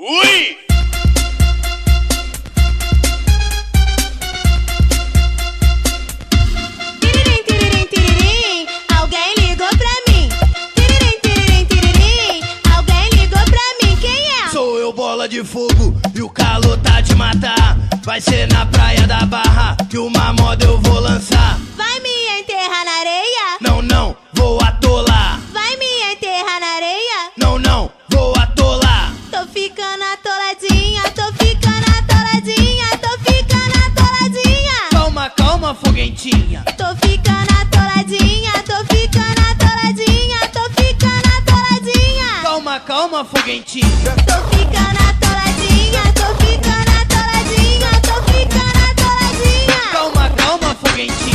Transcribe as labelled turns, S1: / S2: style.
S1: Ui!
S2: Tiririm, tiririm, tiririm, alguém ligou pra mim. Tiririm, tiririm, tiririm, alguém ligou pra mim. Quem é?
S3: Sou eu, bola de fogo, e o calor tá de matar. Vai ser na praia da Barra que uma moda eu vou lançar.
S2: Vai me enterrar na areia?
S3: Não, não, vou atolar.
S2: Vai me enterrar na areia?
S3: Não, não, vou atolar.
S2: Tô ficando atoladinha, tô ficando atoladinha, tô ficando atoladinha.
S3: Calma, calma, foguentinha.
S2: Tô ficando atoladinha, tô ficando atoladinha, tô ficando atoladinha.
S3: Calma, calma, foguentinha.
S2: Tô ficando atoladinha, tô ficando atoladinha, tô ficando atoladinha.
S3: Calma, calma, foguentinha.